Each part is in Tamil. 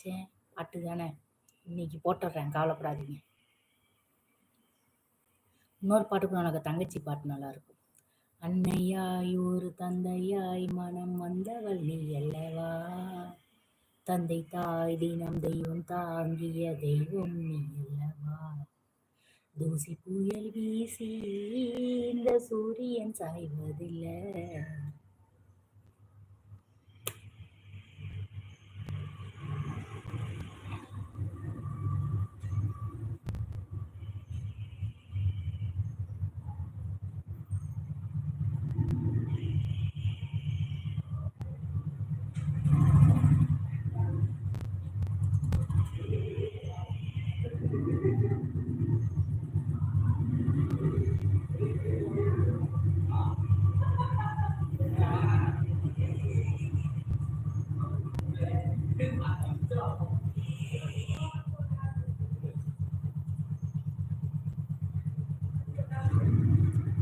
நினச்சேன். பாட்டு தானே, இன்னைக்கு போட்டுடுறேன், கவலைப்படாதீங்க. இன்னொரு பாட்டுக்கு உனக்கு தங்கச்சி பாட்டு நல்லாயிருக்கும். அன்னையாய் ஒரு தந்தையாய் மனம் வந்தவள் நீ அல்லவா, தந்தை தாய் தினம் தெய்வம் தாங்கிய தெய்வம் நீ அல்லவா, தூசி புயல் வீசி இந்த சூரியன் சாய்வதில்லை.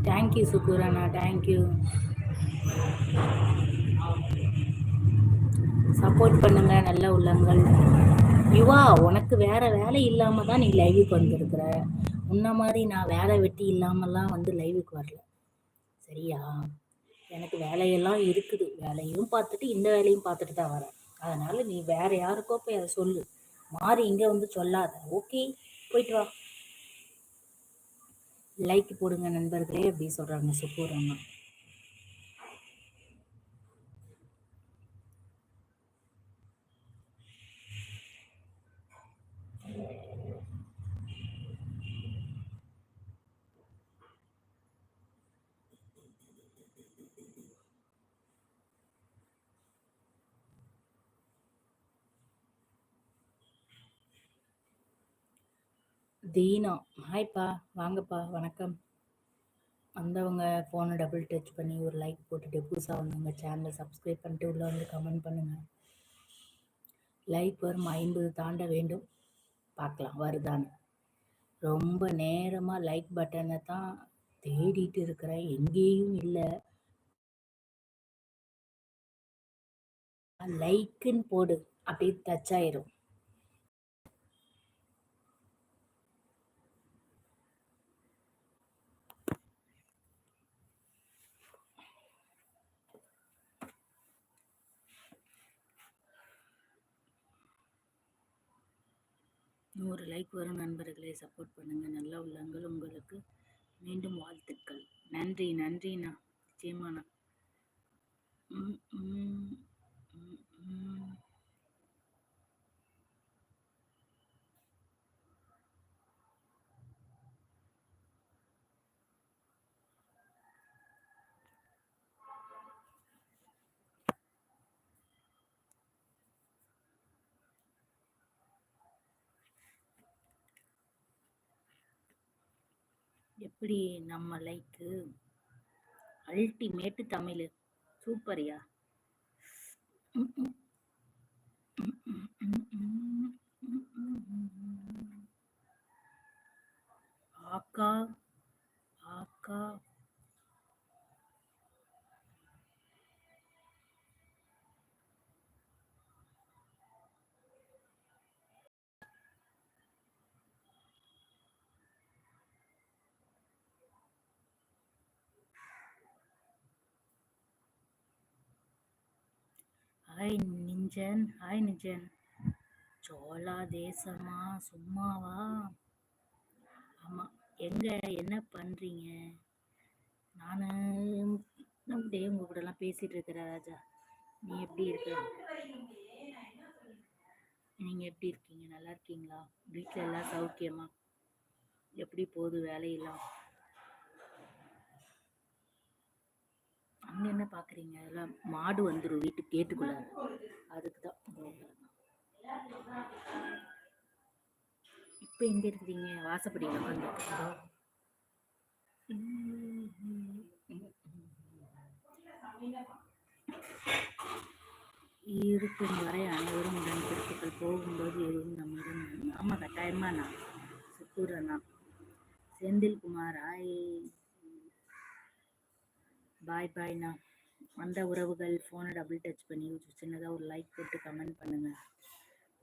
தேங்க்யூ சுக்குரண்ணா, தேங்க்யூ. சப்போர்ட் பண்ணுங்க நல்ல உள்ளங்கள். யுவா, உனக்கு வேற வேலை இல்லாம தான் நீ லைவுக்கு வந்திருக்கிற. முன்ன மாதிரி நான் வேலை வெட்டி இல்லாமலாம் வந்து லைவுக்கு வரல, சரியா? எனக்கு வேலையெல்லாம் இருக்குது, வேலையும் பார்த்துட்டு இந்த வேலையும் பார்த்துட்டு தான் வரேன். அதனால நீ வேற யாருக்கோ போய் அதை சொல்லு, மாறி இங்க வந்து சொல்லாத. ஓகே, போயிட்டு வா. லைக் போடுங்க நண்பர்களே அப்படி சொல்றாங்க சுக்கூரம்மா. தீனா, ஹாய்ப்பா, வாங்கப்பா, வணக்கம். வந்தவங்க ஃபோனை டபுள் டச் பண்ணி ஒரு லைக் போட்டுட்டு, புதுசாக வந்தவங்க சேனலை சப்ஸ்கிரைப் பண்ணிட்டு உள்ள வந்து கமெண்ட் பண்ணுங்க. லைக் வரும் 50 தாண்ட வேண்டும், பார்க்கலாம் வருதான்னு. ரொம்ப நேரமாக லைக் பட்டனை தான் தேடிட்டு இருக்கிறேன், எங்கேயும் இல்லை. லைக்குன்னு போடு, அப்படியே டச் ஆயிரும். ஒரு லைக் வரும் நண்பர்களை சப்போர்ட் பண்ணுங்க, நல்ல உள்ளங்கள். உங்களுக்கு மீண்டும் வாழ்த்துக்கள். நன்றி நன்றிண்ணா, நிச்சயமாண்ணா. எப்படி நம்ம லைக்கு அல்டிமேட்டு தமிழ், சூப்பர்யா. ஆக்கா ஆக்கா ஹாய் நிஞ்சன், ஹாய் நிஞ்சன். சோழா தேசமா சும்மாவா? ஆமா, எங்க என்ன பண்றீங்க? நானு அப்படியே உங்க கூட எல்லாம் பேசிட்டு இருக்கிற ராஜா. நீ எப்படி இருக்க? நீங்க எப்படி இருக்கீங்க? நல்லா இருக்கீங்களா? வீட்டுல எல்லாம் சௌக்கியமா? எப்படி போகுது வேலையெல்லாம்? அங்க என்ன பாக்குறீங்க? எல்லாம் மாடு வந்துடும் வீட்டுக்கு கேட்டுக்குள்ள, அதுக்குதான். இப்ப எங்க இருக்கிறீங்க? வாசப்படியில உட்காந்து இருக்கும் வரை அனைவரும் உடன் பிறப்புகள், போகும்போது எதுவும் நம்மிடம். ஆமா, கட்டாயமா. நான் சுக்கூரண்ணா, செந்தில்குமார், பாய் பாய்ண்ணா. வந்த உறவுகள் ஃபோனை டபுள் டச் பண்ணி சின்னதாக ஒரு லைக் போட்டு கமெண்ட் பண்ணுங்க.